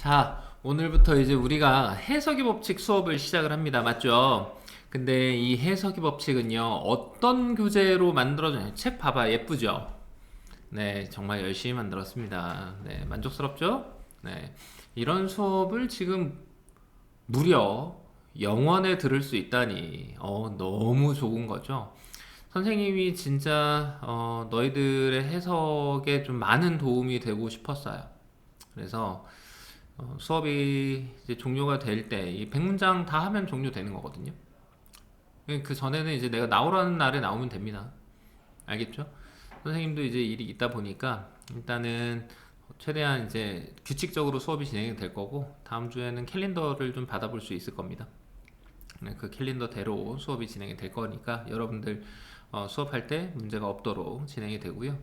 자, 오늘부터 이제 우리가 해석의 법칙 수업을 시작을 합니다. 맞죠? 근데 이 해석의 법칙은요, 어떤 교재로 만들어져요? 책 봐봐, 예쁘죠? 네, 정말 열심히 만들었습니다. 네, 만족스럽죠? 네, 이런 수업을 지금 무려 영원에 들을 수 있다니, 너무 좋은 거죠? 선생님이 진짜, 너희들의 해석에 좀 많은 도움이 되고 싶었어요. 그래서, 수업이 이제 종료가 될 때, 이 100문장 다 하면 종료되는 거거든요. 그 전에는 이제 내가 나오라는 날에 나오면 됩니다. 알겠죠? 선생님도 이제 일이 있다 보니까, 일단은 최대한 이제 규칙적으로 수업이 진행이 될 거고, 다음 주에는 캘린더를 좀 받아볼 수 있을 겁니다. 네, 그 캘린더대로 수업이 진행이 될 거니까, 여러분들 수업할 때 문제가 없도록 진행이 되고요.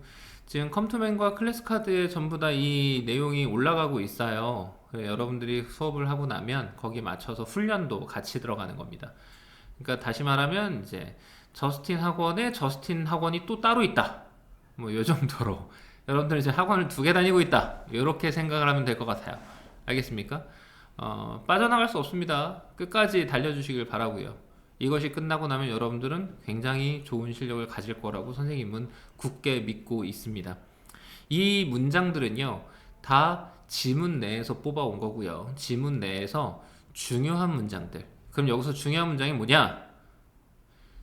지금 컴투맨과 클래스카드에 전부 다 이 내용이 올라가고 있어요. 여러분들이 수업을 하고 나면 거기에 맞춰서 훈련도 같이 들어가는 겁니다. 그러니까 다시 말하면 이제 저스틴 학원에 저스틴 학원이 또 따로 있다. 뭐 요 정도로 여러분들 이제 학원을 2개 다니고 있다. 이렇게 생각을 하면 될 것 같아요. 알겠습니까? 빠져나갈 수 없습니다. 끝까지 달려주시길 바라고요. 이것이 끝나고 나면 여러분들은 굉장히 좋은 실력을 가질 거라고 선생님은 굳게 믿고 있습니다. 이 문장들은요, 다 지문 내에서 뽑아온 거고요. 지문 내에서 중요한 문장들. 그럼 여기서 중요한 문장이 뭐냐?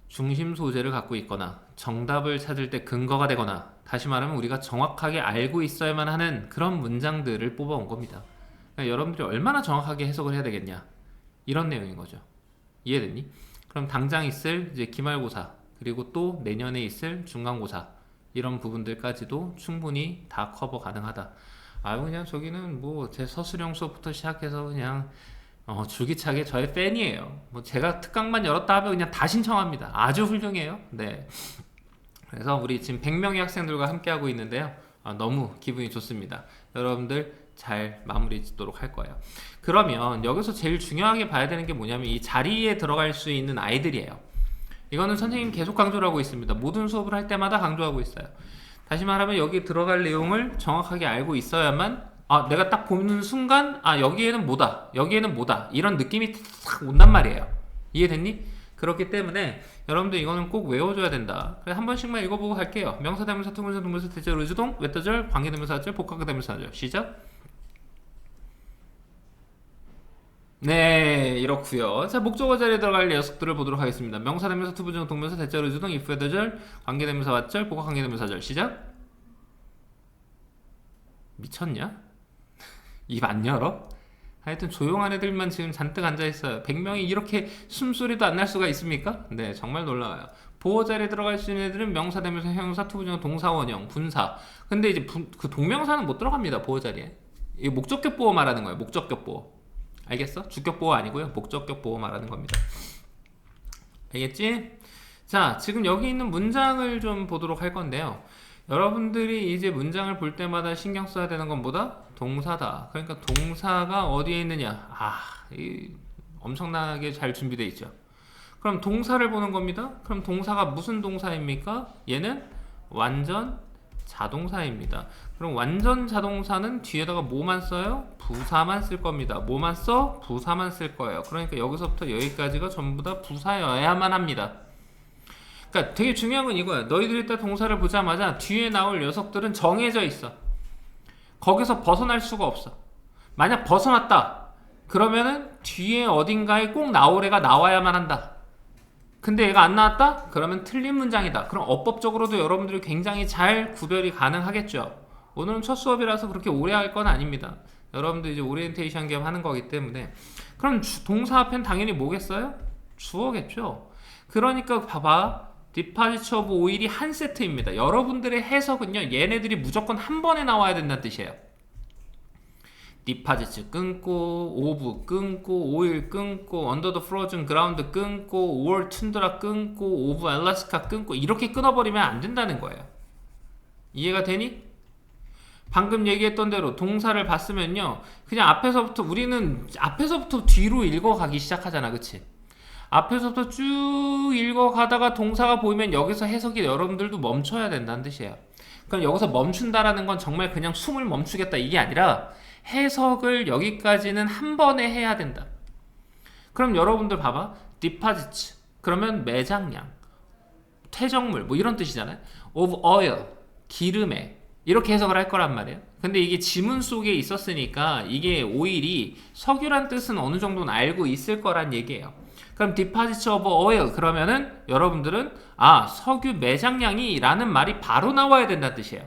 중심 소재를 갖고 있거나 정답을 찾을 때 근거가 되거나, 다시 말하면 우리가 정확하게 알고 있어야만 하는 그런 문장들을 뽑아온 겁니다. 그러니까 여러분들이 얼마나 정확하게 해석을 해야 되겠냐, 이런 내용인 거죠. 이해됐니? 그럼 당장 있을 이제 기말고사, 그리고 또 내년에 있을 중간고사, 이런 부분들까지도 충분히 다 커버 가능하다. 그냥 저기는 뭐 제 서술형 수업부터 시작해서 그냥 줄기차게 저의 팬이에요. 뭐 제가 특강만 열었다 하면 그냥 다 신청합니다. 아주 훌륭해요. 네. 그래서 우리 지금 100명의 학생들과 함께하고 있는데요. 너무 기분이 좋습니다. 여러분들 잘 마무리 짓도록 할 거예요. 그러면 여기서 제일 중요하게 봐야 되는 게 뭐냐면 이 자리에 들어갈 수 있는 아이들이에요. 이거는 선생님 계속 강조를 하고 있습니다. 모든 수업을 할 때마다 강조하고 있어요. 다시 말하면 여기 들어갈 내용을 정확하게 알고 있어야만, 내가 딱 보는 순간 여기에는 뭐다, 여기에는 뭐다, 이런 느낌이 탁 온단 말이에요. 이해됐니? 그렇기 때문에 여러분들 이거는 꼭 외워줘야 된다. 그래서 한 번씩만 읽어보고 갈게요. 명사, 대명사, 투명사, 동명사, 대절, 의주동, 외터절, 관계대명사절, 복합대명사절. 시작. 네, 이렇구요. 자, 목적어 자리에 들어갈 녀석들을 보도록 하겠습니다. 명사, 대명사, 투부정, 동명사, 대절, 의주동, if, 외터절, 관계대명사, 왓절, 복합관계대명사절. 시작. 미쳤냐? 입 안 열어? 하여튼 조용한 애들만 지금 잔뜩 앉아있어요. 100명이 이렇게 숨소리도 안 날 수가 있습니까? 네, 정말 놀라워요. 보호 자리에 들어갈 수 있는 애들은 명사, 대명사, 형용사, 투부정, 동사, 원형, 분사. 근데 이제 그 동명사는 못 들어갑니다. 보호 자리에. 이 목적격 보호 말하는 거예요. 목적격 보호. 알겠어? 주격 보호 아니고요. 목적격 보호 말하는 겁니다. 알겠지? 자, 지금 여기 있는 문장을 좀 보도록 할 건데요. 여러분들이 이제 문장을 볼 때마다 신경 써야 되는 건 뭐다? 동사다. 그러니까 동사가 어디에 있느냐? 엄청나게 잘 준비되어 있죠. 그럼 동사를 보는 겁니다. 그럼 동사가 무슨 동사입니까? 얘는 완전 자동사입니다. 그럼 완전 자동사는 뒤에다가 뭐만 써요? 부사만 쓸 겁니다. 뭐만 써? 부사만 쓸 거예요. 그러니까 여기서부터 여기까지가 전부 다 부사여야만 합니다. 그러니까 되게 중요한 건 이거야. 너희들이 딱 동사를 보자마자 뒤에 나올 녀석들은 정해져 있어. 거기서 벗어날 수가 없어. 만약 벗어났다, 그러면은 뒤에 어딘가에 꼭 나올 애가 나와야만 한다. 근데 얘가 안 나왔다? 그러면 틀린 문장이다. 그럼 어법적으로도 여러분들이 굉장히 잘 구별이 가능하겠죠. 오늘은 첫 수업이라서 그렇게 오래 할 건 아닙니다. 여러분들 이제 오리엔테이션 겸 하는 거기 때문에. 그럼 동사 앞엔 당연히 뭐겠어요? 주어겠죠. 그러니까 봐봐. 디파지처 오브 오일이 한 세트입니다. 여러분들의 해석은요, 얘네들이 무조건 한 번에 나와야 된다는 뜻이에요. 디파지트 끊고, 오브 끊고, 오일 끊고, 언더 더 프로즌 그라운드 끊고, 5월 툰드라 끊고, 오브 알라스카 끊고, 이렇게 끊어버리면 안 된다는 거예요. 이해가 되니? 방금 얘기했던 대로 동사를 봤으면요, 그냥 우리는 앞에서부터 뒤로 읽어가기 시작하잖아. 그치? 앞에서부터 쭉 읽어가다가 동사가 보이면 여기서 해석이 여러분들도 멈춰야 된다는 뜻이에요. 그럼 여기서 멈춘다라는 건 정말 그냥 숨을 멈추겠다 이게 아니라 해석을 여기까지는 한 번에 해야 된다. 그럼 여러분들 봐봐. deposits 그러면 매장량, 퇴적물 뭐 이런 뜻이잖아요. of oil 기름에 이렇게 해석을 할 거란 말이에요. 근데 이게 지문 속에 있었으니까 이게 오일이 석유란 뜻은 어느 정도는 알고 있을 거란 얘기예요. 그럼 deposits of oil 그러면은 여러분들은 석유 매장량이 라는 말이 바로 나와야 된다는 뜻이에요.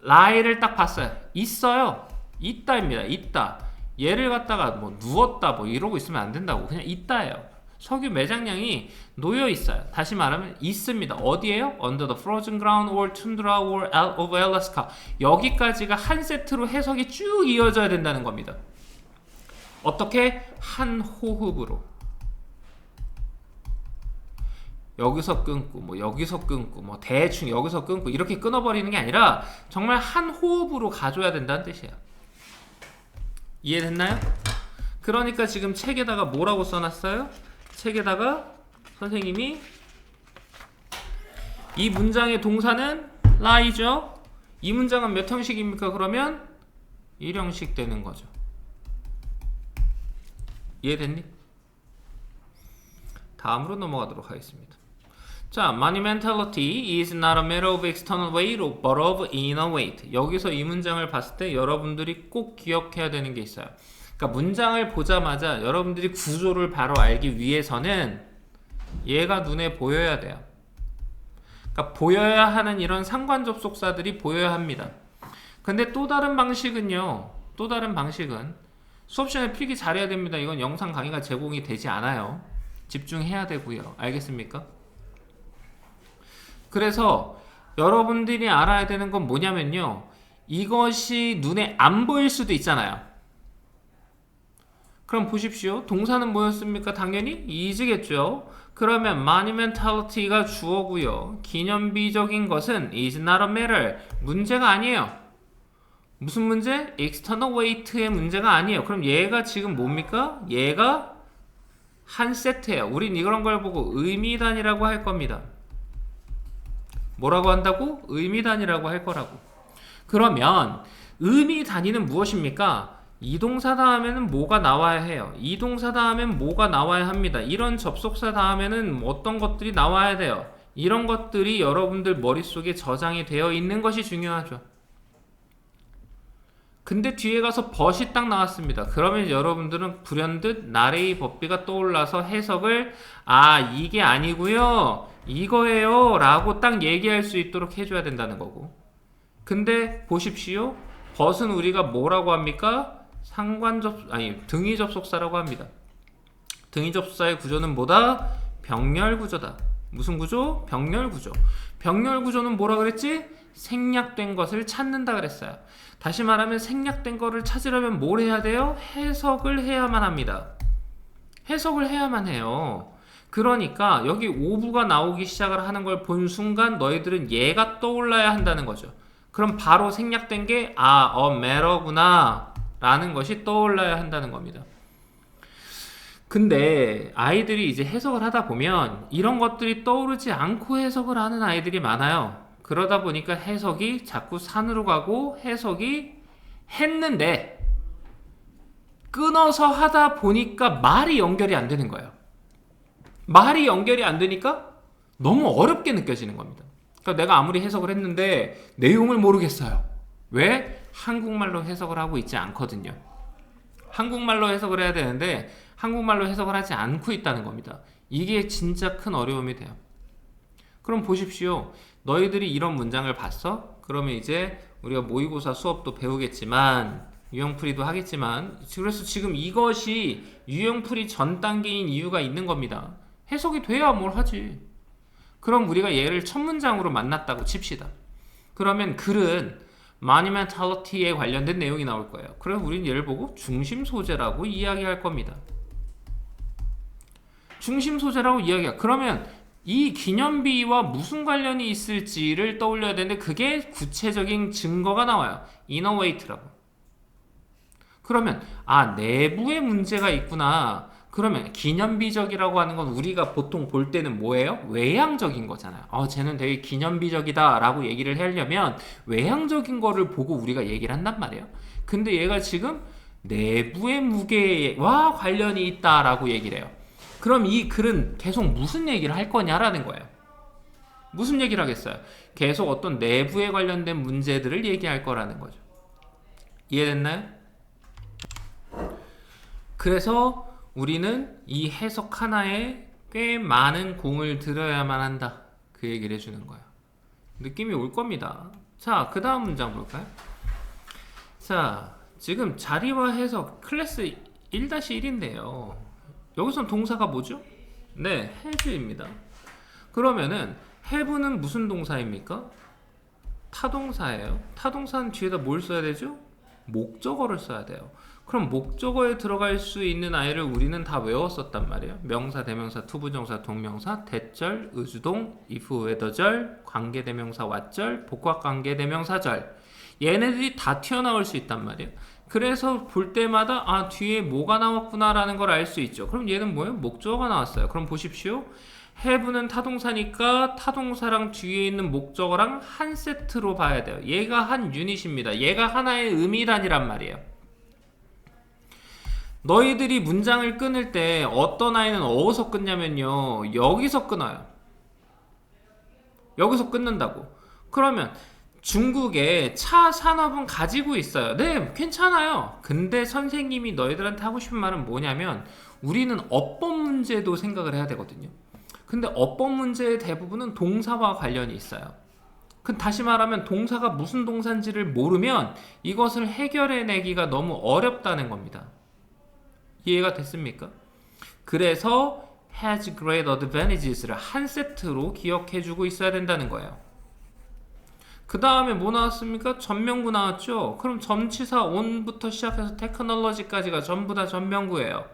lie를 딱 봤어요. 있어요. 있다입니다. 있다. 얘를 갖다가 뭐 누웠다 뭐 이러고 있으면 안 된다고. 그냥 있다예요. 석유 매장량이 놓여 있어요. 다시 말하면 있습니다. 어디에요? Under the frozen ground or tundra or of Alaska. 여기까지가 한 세트로 해석이 쭉 이어져야 된다는 겁니다. 어떻게? 한 호흡으로. 여기서 끊고 뭐 여기서 끊고 뭐 대충 여기서 끊고 이렇게 끊어버리는 게 아니라 정말 한 호흡으로 가져야 된다는 뜻이에요. 이해됐나요? 그러니까 지금 책에다가 뭐라고 써놨어요? 책에다가 선생님이 이 문장의 동사는 lie죠. 이 문장은 몇 형식입니까? 그러면 1형식 되는 거죠. 이해됐니? 다음으로 넘어가도록 하겠습니다. 자, monumentality is not a matter of external weight but of inner weight. 여기서 이 문장을 봤을 때 여러분들이 꼭 기억해야 되는 게 있어요. 그러니까 문장을 보자마자 여러분들이 구조를 바로 알기 위해서는 얘가 눈에 보여야 돼요. 그러니까 보여야 하는 이런 상관 접속사들이 보여야 합니다. 근데 또 다른 방식은요. 또 다른 방식은 수업 시간에 필기 잘해야 됩니다. 이건 영상 강의가 제공이 되지 않아요. 집중해야 되고요. 알겠습니까? 그래서 여러분들이 알아야 되는 건 뭐냐면요. 이것이 눈에 안 보일 수도 있잖아요. 그럼 보십시오. 동사는 뭐였습니까? 당연히 is겠죠. 그러면 monumentality가 주어고요. 기념비적인 것은 is not a matter. 문제가 아니에요. 무슨 문제? external weight의 문제가 아니에요. 그럼 얘가 지금 뭡니까? 얘가 한 세트예요. 우린 이런 걸 보고 의미단이라고 할 겁니다. 뭐라고 한다고? 의미단이라고 할 거라고. 그러면 의미단위는 무엇입니까? 이 동사 다음에는 뭐가 나와야 해요? 이 동사 다음엔 뭐가 나와야 합니다. 이런 접속사 다음에는 어떤 것들이 나와야 돼요? 이런 것들이 여러분들 머릿속에 저장이 되어 있는 것이 중요하죠. 근데 뒤에 가서 벗이 딱 나왔습니다. 그러면 여러분들은 불현듯 나레이 법비가 떠올라서 해석을 이게 아니고요. 이거예요 라고 딱 얘기할 수 있도록 해줘야 된다는 거고. 근데 보십시오. 벗은 우리가 뭐라고 합니까? 등위 접속사라고 합니다. 등위 접속사의 구조는 뭐다? 병렬 구조다. 무슨 구조? 병렬 구조. 병렬 구조는 뭐라 그랬지? 생략된 것을 찾는다 그랬어요. 다시 말하면 생략된 것을 찾으려면 뭘 해야 돼요? 해석을 해야만 합니다. 해석을 해야만 해요. 그러니까 여기 오브가 나오기 시작을 하는 걸 본 순간 너희들은 얘가 떠올라야 한다는 거죠. 그럼 바로 생략된 게 a matter구나 라는 것이 떠올라야 한다는 겁니다. 근데 아이들이 이제 해석을 하다 보면 이런 것들이 떠오르지 않고 해석을 하는 아이들이 많아요. 그러다 보니까 해석이 자꾸 산으로 가고 해석이 했는데 끊어서 하다 보니까 말이 연결이 안 되는 거예요. 말이 연결이 안 되니까 너무 어렵게 느껴지는 겁니다. 그러니까 내가 아무리 해석을 했는데 내용을 모르겠어요. 왜? 한국말로 해석을 하고 있지 않거든요. 한국말로 해석을 해야 되는데 한국말로 해석을 하지 않고 있다는 겁니다. 이게 진짜 큰 어려움이 돼요. 그럼 보십시오. 너희들이 이런 문장을 봤어? 그러면 이제 우리가 모의고사 수업도 배우겠지만 유형풀이도 하겠지만 그래서 지금 이것이 유형풀이 전 단계인 이유가 있는 겁니다. 해석이 돼야 뭘 하지. 그럼 우리가 얘를 첫 문장으로 만났다고 칩시다. 그러면 글은 monumentality에 관련된 내용이 나올 거예요. 그럼 우린 얘를 보고 중심 소재라고 이야기할 겁니다. 중심 소재라고 이야기할. 그러면 이 기념비와 무슨 관련이 있을지를 떠올려야 되는데 그게 구체적인 증거가 나와요. inner weight라고. 그러면 내부에 문제가 있구나. 그러면 기념비적이라고 하는 건 우리가 보통 볼 때는 뭐예요? 외향적인 거잖아요. 쟤는 되게 기념비적이다 라고 얘기를 하려면 외향적인 거를 보고 우리가 얘기를 한단 말이에요. 근데 얘가 지금 내부의 무게와 관련이 있다라고 얘기를 해요. 그럼 이 글은 계속 무슨 얘기를 할 거냐라는 거예요. 무슨 얘기를 하겠어요? 계속 어떤 내부에 관련된 문제들을 얘기할 거라는 거죠. 이해됐나요? 그래서 우리는 이 해석 하나에 꽤 많은 공을 들여야만 한다. 그 얘기를 해주는 거예요. 느낌이 올 겁니다. 자, 그 다음 문장 볼까요? 자, 지금 자리와 해석 클래스 1-1인데요. 여기선 동사가 뭐죠? 네, have입니다. 그러면은 have는 무슨 동사입니까? 타동사예요. 타동사는 뒤에다 뭘 써야 되죠? 목적어를 써야 돼요. 그럼 목적어에 들어갈 수 있는 아이를 우리는 다 외웠었단 말이에요. 명사, 대명사, 투부정사, 동명사, 대절, 의주동, if, whether절, 관계대명사, what절, 복합관계대명사절. 얘네들이 다 튀어나올 수 있단 말이에요. 그래서 볼 때마다 아 뒤에 뭐가 나왔구나 라는 걸 알 수 있죠. 그럼 얘는 뭐예요? 목적어가 나왔어요. 그럼 보십시오. have는 타동사니까 타동사랑 뒤에 있는 목적어랑 한 세트로 봐야 돼요. 얘가 한 유닛입니다. 얘가 하나의 의미단이란 말이에요. 너희들이 문장을 끊을 때 어떤 아이는 어디서 끊냐면요. 여기서 끊어요. 여기서 끊는다고. 그러면 중국의 차 산업은 가지고 있어요. 네, 괜찮아요. 근데 선생님이 너희들한테 하고 싶은 말은 뭐냐면 우리는 어법 문제도 생각을 해야 되거든요. 근데 어법 문제의 대부분은 동사와 관련이 있어요. 다시 말하면 동사가 무슨 동사인지를 모르면 이것을 해결해내기가 너무 어렵다는 겁니다. 이해가 됐습니까? 그래서 has great advantages를 한 세트로 기억해주고 있어야 된다는 거예요. 그 다음에 뭐 나왔습니까? 전명구 나왔죠? 그럼 전치사 on부터 시작해서 technology까지가 전부 다 전명구예요.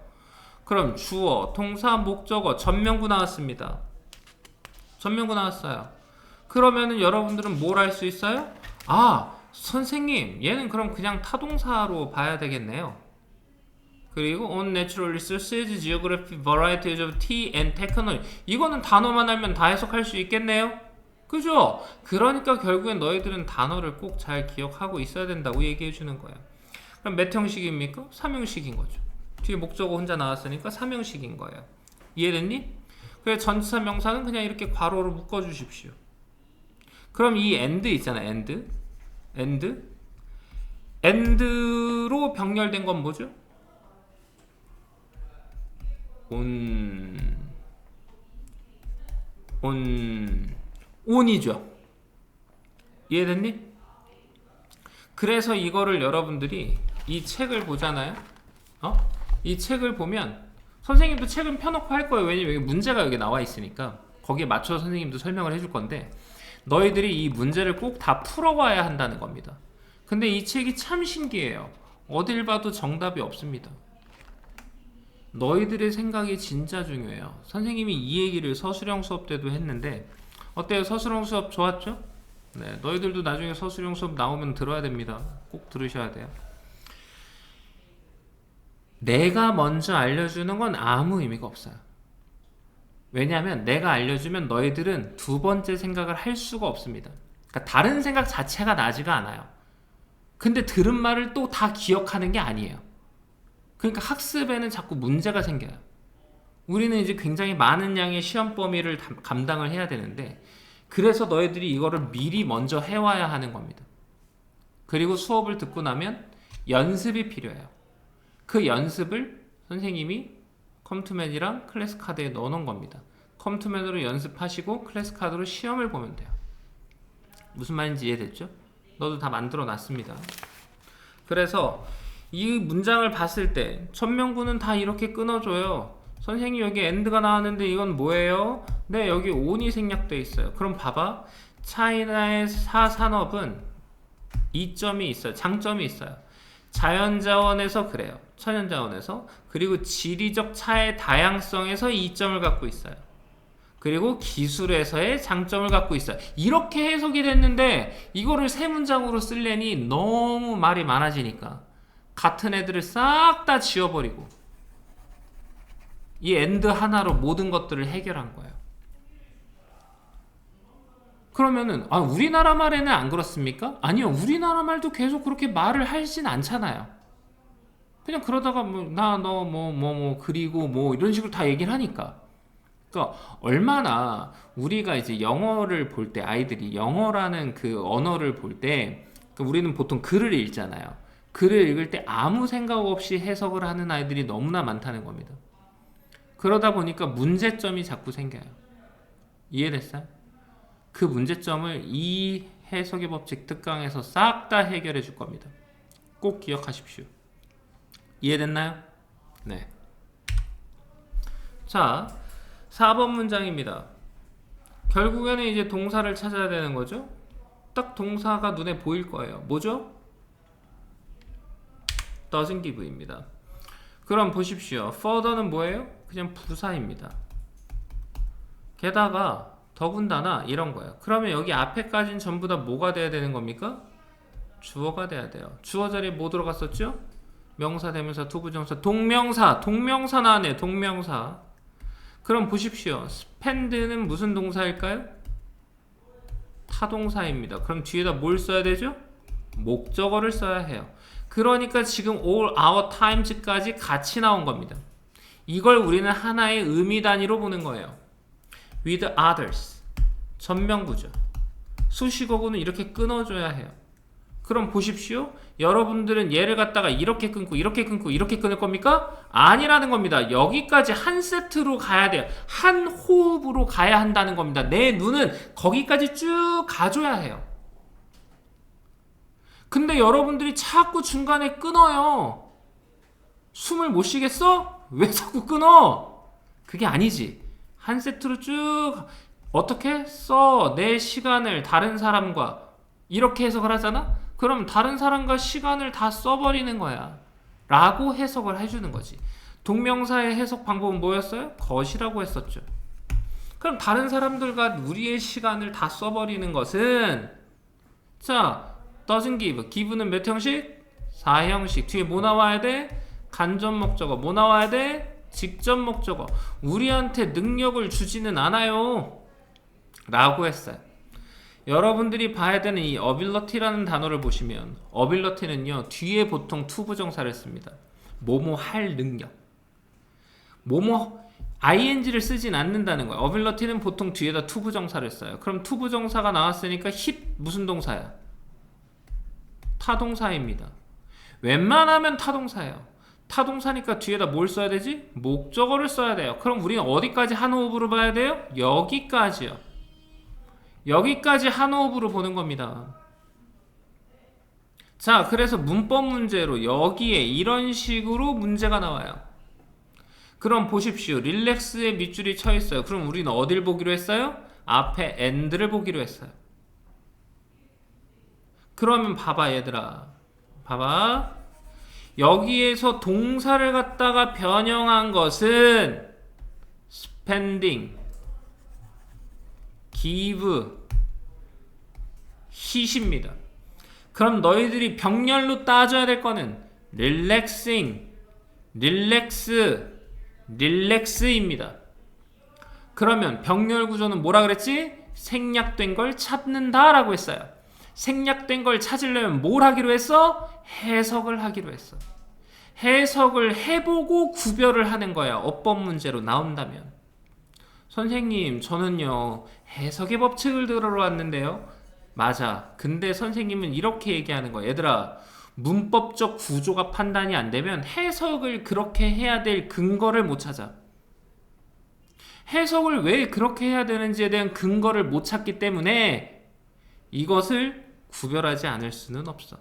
그럼 주어, 동사, 목적어, 전명구 나왔습니다. 전명구 나왔어요. 그러면은 여러분들은 뭘 할 수 있어요? 아, 선생님, 얘는 그럼 그냥 타동사로 봐야 되겠네요. 그리고 on natural resources, geography, varieties of tea and technology. 이거는 단어만 알면 다 해석할 수 있겠네요? 그죠? 그러니까 결국엔 너희들은 단어를 꼭 잘 기억하고 있어야 된다고 얘기해 주는 거예요. 그럼 몇 형식입니까? 3형식인 거죠. 뒤에 목적어 혼자 나왔으니까 3형식인 거예요. 이해됐니? 그래서 전치사 명사는 그냥 이렇게 괄호로 묶어 주십시오. 그럼 이 and 있잖아요. and로 병렬된 건 뭐죠? on이죠. 이해됐니? 그래서 이거를 여러분들이 이 책을 보잖아요. 이 책을 보면 선생님도 책은 펴놓고 할 거예요. 왜냐면 문제가 여기 나와 있으니까 거기에 맞춰서 선생님도 설명을 해줄 건데 너희들이 이 문제를 꼭 다 풀어와야 한다는 겁니다. 근데 이 책이 참 신기해요. 어딜 봐도 정답이 없습니다. 너희들의 생각이 진짜 중요해요. 선생님이 이 얘기를 서술형 수업 때도 했는데 어때요? 서술형 수업 좋았죠? 네, 너희들도 나중에 서술형 수업 나오면 들어야 됩니다. 꼭 들으셔야 돼요. 내가 먼저 알려주는 건 아무 의미가 없어요. 왜냐하면 내가 알려주면 너희들은 두 번째 생각을 할 수가 없습니다. 그러니까 다른 생각 자체가 나지가 않아요. 근데 들은 말을 또 다 기억하는 게 아니에요. 그러니까 학습에는 자꾸 문제가 생겨요. 우리는 이제 굉장히 많은 양의 시험 범위를 감당을 해야 되는데 그래서 너희들이 이거를 미리 먼저 해와야 하는 겁니다. 그리고 수업을 듣고 나면 연습이 필요해요. 그 연습을 선생님이 컴투맨이랑 클래스카드에 넣어놓은 겁니다. 컴투맨으로 연습하시고 클래스카드로 시험을 보면 돼요. 무슨 말인지 이해됐죠? 너도 다 만들어 놨습니다. 그래서 이 문장을 봤을 때 천명구는 다 이렇게 끊어줘요. 선생님 여기 end가 나왔는데 이건 뭐예요? 네, 여기 on이 생략돼 있어요. 그럼 봐봐. 차이나의 사산업은 이점이 있어요. 장점이 있어요. 자연자원에서 그래요. 천연자원에서. 그리고 지리적 차의 다양성에서 이점을 갖고 있어요. 그리고 기술에서의 장점을 갖고 있어요. 이렇게 해석이 됐는데 이거를 세 문장으로 쓰려니 너무 말이 많아지니까 같은 애들을 싹 다 지워버리고 이 and 하나로 모든 것들을 해결한 거예요. 그러면은 우리나라 말에는 안 그렇습니까? 아니요. 우리나라 말도 계속 그렇게 말을 하진 않잖아요. 그냥 그러다가 뭐 나 너 뭐 그리고 뭐 이런 식으로 다 얘기를 하니까. 그러니까 얼마나 우리가 이제 영어를 볼 때 아이들이 영어라는 그 언어를 볼 때 우리는 보통 글을 읽잖아요. 글을 읽을 때 아무 생각 없이 해석을 하는 아이들이 너무나 많다는 겁니다. 그러다 보니까 문제점이 자꾸 생겨요. 이해됐어요? 그 문제점을 이 해석의 법칙 특강에서 싹 다 해결해 줄 겁니다. 꼭 기억하십시오. 이해됐나요? 네. 자, 4번 문장입니다. 결국에는 이제 동사를 찾아야 되는 거죠. 딱 동사가 눈에 보일 거예요. 뭐죠? doesn't give입니다. 그럼 보십시오. further는 뭐예요? 그냥 부사입니다. 게다가 더군다나 이런 거예요. 그러면 여기 앞에까지는 전부 다 뭐가 돼야 되는 겁니까? 주어가 돼야 돼요. 주어 자리에 뭐 들어갔었죠? 명사, 대명사, 투부정사, 동명사. 동명사 나왔네. 동명사. 그럼 보십시오. spend는 무슨 동사일까요? 타동사입니다. 그럼 뒤에다 뭘 써야 되죠? 목적어를 써야 해요. 그러니까 지금 all our times까지 같이 나온 겁니다. 이걸 우리는 하나의 의미 단위로 보는 거예요. with others. 전명구죠. 수식어구는 이렇게 끊어줘야 해요. 그럼 보십시오. 여러분들은 얘를 갖다가 이렇게 끊고 이렇게 끊고 이렇게 끊을 겁니까? 아니라는 겁니다. 여기까지 한 세트로 가야 돼요. 한 호흡으로 가야 한다는 겁니다. 내 눈은 거기까지 쭉 가줘야 해요. 근데 여러분들이 자꾸 중간에 끊어요. 숨을 못 쉬겠어? 왜 자꾸 끊어? 그게 아니지. 한 세트로 쭉 어떻게 써? 내 시간을 다른 사람과 이렇게 해석을 하잖아? 그럼 다른 사람과 시간을 다 써버리는 거야 라고 해석을 해주는 거지. 동명사의 해석 방법은 뭐였어요? 것이라고 했었죠. 그럼 다른 사람들과 우리의 시간을 다 써버리는 것은 자, doesn't give. give는 몇 형식? 4형식. 뒤에 뭐 나와야 돼? 간접 목적어. 뭐 나와야 돼? 직접 목적어. 우리한테 능력을 주지는 않아요 라고 했어요. 여러분들이 봐야 되는 이 ability라는 단어를 보시면 ability는요 뒤에 보통 투부정사를 씁니다. 뭐뭐 할 능력. 뭐뭐 ing를 쓰진 않는다는 거예요. ability는 보통 뒤에다 투부정사를 써요. 그럼 투부정사가 나왔으니까 hit 무슨 동사야? 타동사입니다. 웬만하면 타동사예요. 타동사니까 뒤에다 뭘 써야 되지? 목적어를 써야 돼요. 그럼 우리는 어디까지 한 호흡으로 봐야 돼요? 여기까지요. 여기까지 한 호흡으로 보는 겁니다. 자, 그래서 문법 문제로 여기에 이런 식으로 문제가 나와요. 그럼 보십시오. 릴렉스에 밑줄이 쳐 있어요. 그럼 우리는 어딜 보기로 했어요? 앞에 and를 보기로 했어요. 그러면 봐봐 얘들아. 봐봐. 여기에서 동사를 갖다가 변형한 것은 spending, give, hit입니다. 그럼 너희들이 병렬로 따져야 될 거는 relaxing, relax, relax입니다. 그러면 병렬 구조는 뭐라 그랬지? 생략된 걸 찾는다 라고 했어요. 생략된 걸 찾으려면 뭘 하기로 했어? 해석을 하기로 했어. 해석을 해보고 구별을 하는 거야. 어법 문제로 나온다면. 선생님, 저는요 해석의 법칙을 들어왔는데요. 맞아. 근데 선생님은 이렇게 얘기하는 거야. 얘들아, 문법적 구조가 판단이 안 되면 해석을 그렇게 해야 될 근거를 못 찾아. 해석을 왜 그렇게 해야 되는지에 대한 근거를 못 찾기 때문에 이것을 구별하지 않을 수는 없어.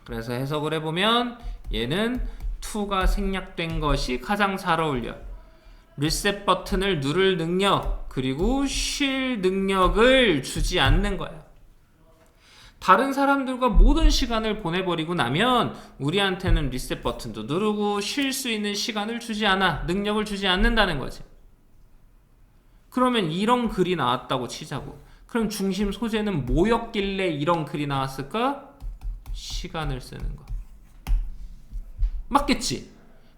그래서 해석을 해보면 얘는 to가 생략된 것이 가장 잘 어울려. 리셋 버튼을 누를 능력 그리고 쉴 능력을 주지 않는 거야. 다른 사람들과 모든 시간을 보내버리고 나면 우리한테는 리셋 버튼도 누르고 쉴 수 있는 시간을 주지 않아. 능력을 주지 않는다는 거지. 그러면 이런 글이 나왔다고 치자고. 그럼 중심 소재는 뭐였길래 이런 글이 나왔을까? 시간을 쓰는 거. 맞겠지?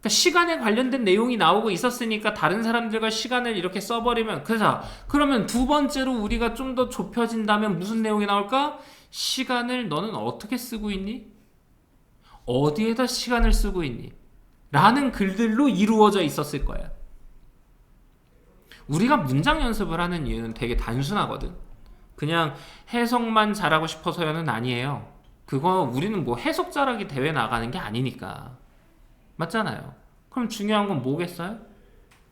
그러니까 시간에 관련된 내용이 나오고 있었으니까 다른 사람들과 시간을 이렇게 써버리면, 그래서 그러면 두 번째로 우리가 좀 더 좁혀진다면 무슨 내용이 나올까? 시간을 너는 어떻게 쓰고 있니? 어디에다 시간을 쓰고 있니? 라는 글들로 이루어져 있었을 거야. 우리가 문장 연습을 하는 이유는 되게 단순하거든. 그냥 해석만 잘하고 싶어서는 아니에요. 그거 우리는 뭐 해석 잘하기 대회 나가는 게 아니니까. 맞잖아요. 그럼 중요한 건 뭐겠어요?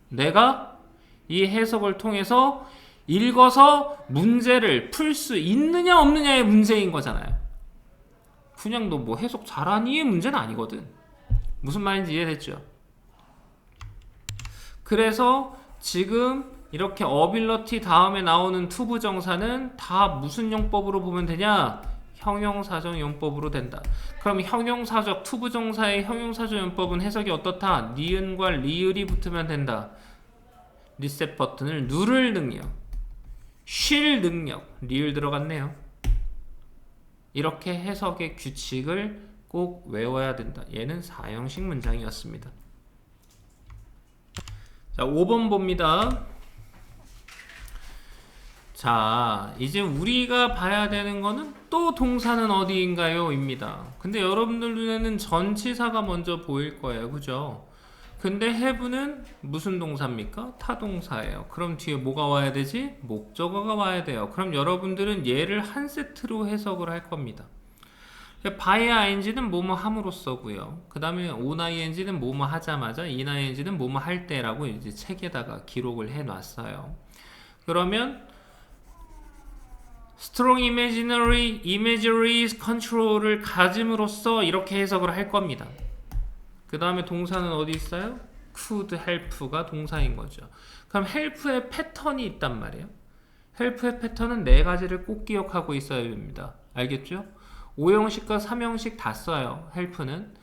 내가 이 해석을 통해서 읽어서 문제를 풀 수 있느냐 없느냐의 문제인 거잖아요. 그냥 너 뭐 해석 잘하니의 문제는 아니거든. 무슨 말인지 이해됐죠? 그래서 지금 이렇게 어빌러티 다음에 나오는 투부정사는 다 무슨 용법으로 보면 되냐? 형용사적 용법으로 된다. 그럼 형용사적 투부정사의 형용사적 용법은 해석이 어떻다? 니은과 리을이 붙으면 된다. 리셋 버튼을 누를 능력, 쉴 능력, 리을 들어갔네요. 이렇게 해석의 규칙을 꼭 외워야 된다. 얘는 4형식 문장이었습니다. 자, 5번 봅니다. 자, 이제 우리가 봐야 되는 거는 또 동사는 어디인가요? 입니다. 근데 여러분들 눈에는 전치사가 먼저 보일 거예요. 그죠? 근데 have는 무슨 동사입니까? 타동사예요. 그럼 뒤에 뭐가 와야 되지? 목적어가 와야 돼요. 그럼 여러분들은 얘를 한 세트로 해석을 할 겁니다. by ing는 뭐뭐 함으로써고요. 그 다음에 on ing는 뭐뭐 하자마자, in ing는 뭐뭐 할 때라고 이제 책에다가 기록을 해 놨어요. 그러면 strong imagery control을 가짐으로써 이렇게 해석을 할 겁니다. 그 다음에 동사는 어디 있어요? could help가 동사인 거죠. 그럼 help의 패턴이 있단 말이에요. help의 패턴은 네 가지를 꼭 기억하고 있어야 됩니다. 알겠죠? 5형식과 3형식 다 써요. help는.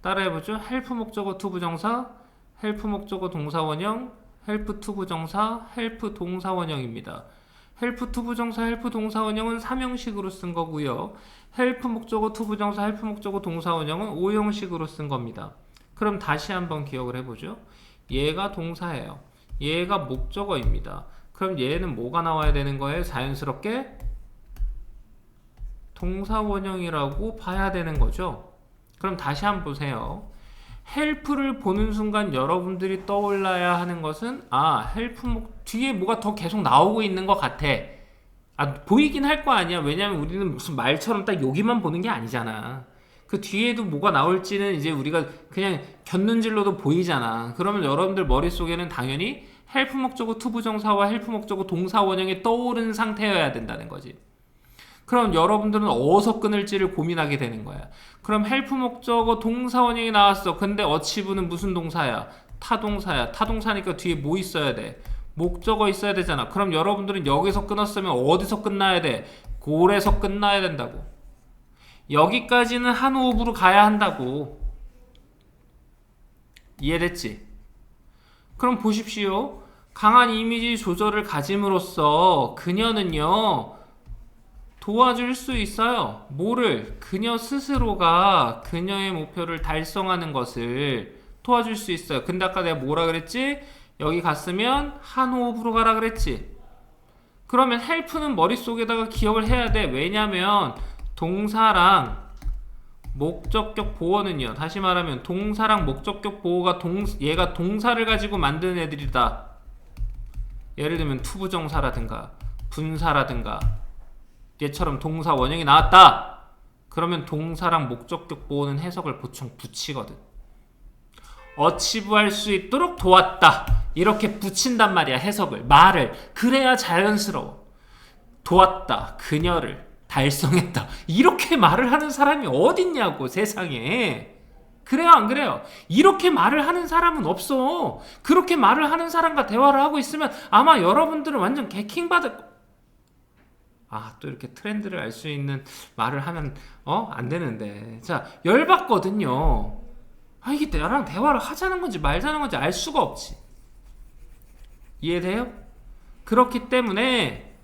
따라해보죠. help 목적어 투부정사, help 목적어 동사원형, help 투부정사, help 동사원형입니다. help 투부정사, help 동사원형은 3형식으로 쓴 거고요. help 목적어 투부정사, help 목적어 동사원형은 5형식으로 쓴 겁니다. 그럼 다시 한번 기억을 해보죠. 얘가 동사예요. 얘가 목적어입니다. 그럼 얘는 뭐가 나와야 되는 거예요? 자연스럽게 동사원형이라고 봐야 되는 거죠. 그럼 다시 한번 보세요. help를 보는 순간 여러분들이 떠올라야 하는 것은 help 뒤에 뭐가 더 계속 나오고 있는 것 같아. 보이긴 할 거 아니야. 왜냐면 우리는 무슨 말처럼 딱 여기만 보는 게 아니잖아. 그 뒤에도 뭐가 나올지는 이제 우리가 그냥 곁눈질로도 보이잖아. 그러면 여러분들 머릿속에는 당연히 help 목적어 투부정사와 help 목적어 동사원형이 떠오르는 상태여야 된다는 거지. 그럼 여러분들은 어디서 끊을지를 고민하게 되는 거야. 그럼 help 목적어 동사원형이 나왔어. 근데 어치브는 무슨 동사야? 타동사야. 타동사니까 뒤에 뭐 있어야 돼? 목적어 있어야 되잖아. 그럼 여러분들은 여기서 끊었으면 어디서 끝나야 돼? 골에서 끝나야 된다고. 여기까지는 한 호흡으로 가야 한다고. 이해됐지? 그럼 보십시오. 강한 이미지 조절을 가짐으로써 그녀는요 도와줄 수 있어요. 뭐를? 그녀 스스로가 그녀의 목표를 달성하는 것을 도와줄 수 있어요. 근데 아까 내가 뭐라 그랬지? 여기 갔으면 한 호흡으로 가라 그랬지. 그러면 help는 머릿속에다가 기억을 해야 돼. 왜냐면 동사랑 목적격 보어는요. 다시 말하면 동사랑 목적격 보어가 얘가 동사를 가지고 만드는 애들이다. 예를 들면 투부정사라든가 분사라든가 얘처럼 동사 원형이 나왔다. 그러면 동사랑 목적격 보어는 해석을 보통 붙이거든. 어치브할 수 있도록 도왔다. 이렇게 붙인단 말이야. 해석을. 말을. 그래야 자연스러워. 도왔다. 그녀를 달성했다. 이렇게 말을 하는 사람이 어딨냐고 세상에. 그래요 안 그래요? 이렇게 말을 하는 사람은 없어. 그렇게 말을 하는 사람과 대화를 하고 있으면 아마 여러분들은 완전 개킹받을. 또 이렇게 트렌드를 알 수 있는 말을 하면 안 되는데. 자, 열받거든요. 이게 나랑 대화를 하자는 건지 말자는 건지 알 수가 없지. 이해돼요? 그렇기 때문에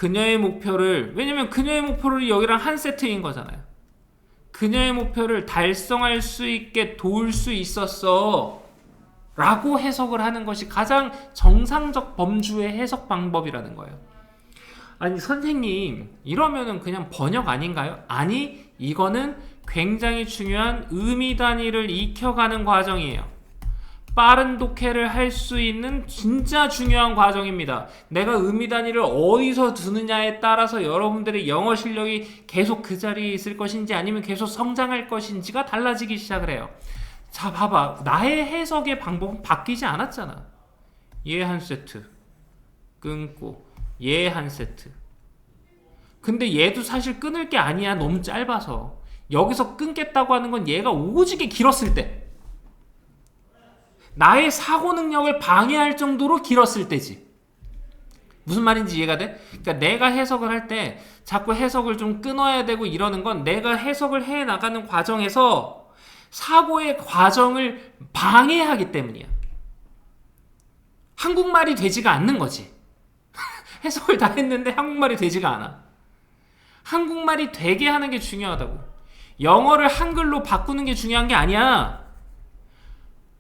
그녀의 목표를, 왜냐면 그녀의 목표를 여기랑 한 세트인 거잖아요. 그녀의 목표를 달성할 수 있게 도울 수 있었어 라고 해석을 하는 것이 가장 정상적 범주의 해석 방법이라는 거예요. 아니 선생님 이러면은 그냥 번역 아닌가요? 아니, 이거는 굉장히 중요한 의미 단위를 익혀가는 과정이에요. 빠른 독해를 할 수 있는 진짜 중요한 과정입니다. 내가 의미 단위를 어디서 두느냐에 따라서 여러분들의 영어 실력이 계속 그 자리에 있을 것인지 아니면 계속 성장할 것인지가 달라지기 시작을 해요. 자, 봐봐. 나의 해석의 방법은 바뀌지 않았잖아. 얘 한 세트 끊고 얘 한 세트. 근데 얘도 사실 끊을 게 아니야. 너무 짧아서. 여기서 끊겠다고 하는 건 얘가 오지게 길었을 때, 나의 사고 능력을 방해할 정도로 길었을 때지. 무슨 말인지 이해가 돼? 그러니까 내가 해석을 할 때 자꾸 해석을 좀 끊어야 되고 이러는 건 내가 해석을 해 나가는 과정에서 사고의 과정을 방해하기 때문이야. 한국말이 되지가 않는 거지. 해석을 다 했는데 한국말이 되지가 않아. 한국말이 되게 하는 게 중요하다고. 영어를 한글로 바꾸는 게 중요한 게 아니야.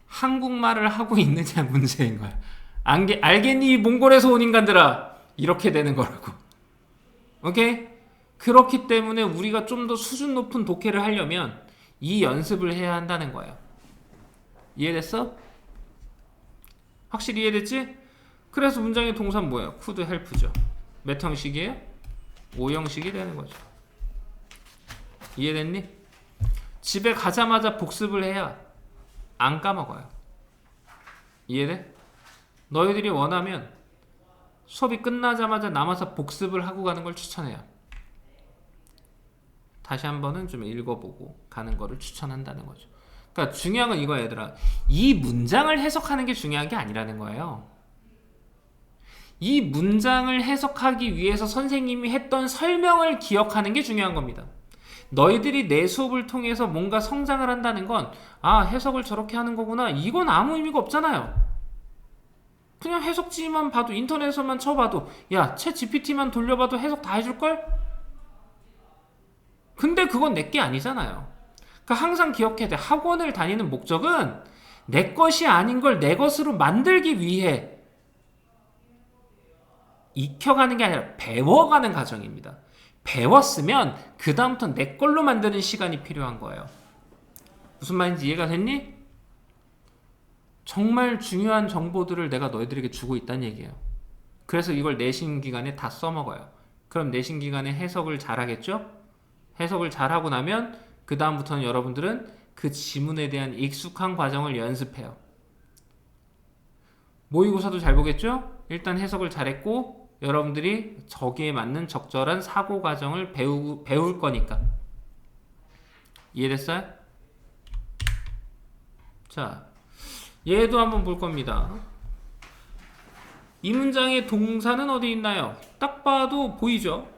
한국말을 하고 있느냐 문제인 거야. 알겠니 몽골에서 온 인간들아, 이렇게 되는 거라고. 오케이? 그렇기 때문에 우리가 좀 더 수준 높은 독해를 하려면 이 연습을 해야 한다는 거야. 이해됐어? 확실히 이해됐지? 그래서 문장의 동사는 뭐예요? could help죠. 몇 형식이에요? 5형식이 되는 거죠. 이해됐니? 집에 가자마자 복습을 해야 안 까먹어요. 이해돼? 너희들이 원하면 수업이 끝나자마자 남아서 복습을 하고 가는 걸 추천해요. 다시 한번은 좀 읽어보고 가는 거를 추천한다는 거죠. 그러니까 중요한 건 이거야, 얘들아. 이 문장을 해석하는 게 중요한 게 아니라는 거예요. 이 문장을 해석하기 위해서 선생님이 했던 설명을 기억하는 게 중요한 겁니다. 너희들이 내 수업을 통해서 뭔가 성장을 한다는 건, 아, 해석을 저렇게 하는 거구나, 이건 아무 의미가 없잖아요. 그냥 해석지만 봐도, 인터넷에서만 쳐봐도, 야, 챗 GPT만 돌려봐도 해석 다 해줄걸? 근데 그건 내게 아니잖아요. 그러니까 항상 기억해야 돼. 학원을 다니는 목적은 내 것이 아닌 걸 내 것으로 만들기 위해 익혀가는 게 아니라 배워가는 과정입니다. 배웠으면 그 다음부터 내 걸로 만드는 시간이 필요한 거예요. 무슨 말인지 이해가 됐니? 정말 중요한 정보들을 내가 너희들에게 주고 있다는 얘기예요. 그래서 이걸 내신 기간에 다 써먹어요. 그럼 내신 기간에 해석을 잘하겠죠? 해석을 잘하고 나면 그 다음부터는 여러분들은 그 지문에 대한 익숙한 과정을 연습해요. 모의고사도 잘 보겠죠? 일단 해석을 잘했고 여러분들이 저기에 맞는 적절한 사고 과정을 배울 거니까. 이해됐어요? 자, 얘도 한번 볼 겁니다. 이 문장의 동사는 어디 있나요? 딱 봐도 보이죠?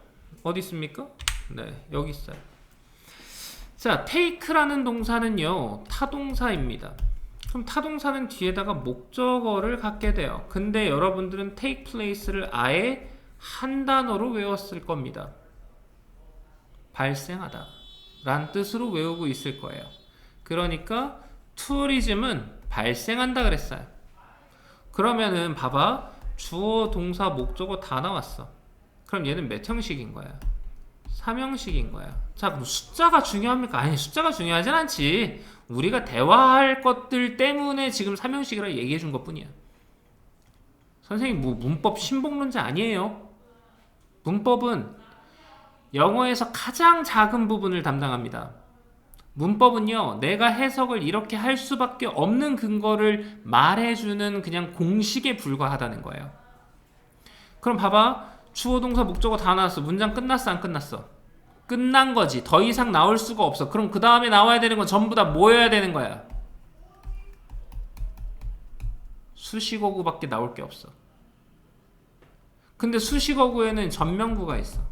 어디 있습니까? 네, 여기 있어요. 자, take라는 동사는요, 타동사입니다. 그럼 타동사는 뒤에다가 목적어를 갖게 돼요. 근데 여러분들은 take place를 아예 한 단어로 외웠을 겁니다. 발생하다 란 뜻으로 외우고 있을 거예요. 그러니까 tourism은 발생한다 그랬어요. 그러면은 봐봐, 주어, 동사, 목적어 다 나왔어. 그럼 얘는 몇 형식인 거야? 3형식인 거야. 자, 그럼 숫자가 중요합니까? 아니, 숫자가 중요하진 않지. 우리가 대화할 것들 때문에 지금 3형식이라 얘기해 준 것 뿐이야. 선생님 뭐 문법 신봉론자 아니에요. 문법은 영어에서 가장 작은 부분을 담당합니다. 문법은요, 내가 해석을 이렇게 할 수밖에 없는 근거를 말해주는 그냥 공식에 불과하다는 거예요. 그럼 봐봐, 주어, 동사, 목적어 다 나왔어. 문장 끝났어, 안 끝났어? 끝난 거지. 더 이상 나올 수가 없어. 그럼 그 다음에 나와야 되는 건 전부 다 뭐여야 되는 거야? 수식어구밖에 나올 게 없어. 근데 수식어구에는 전명구가 있어.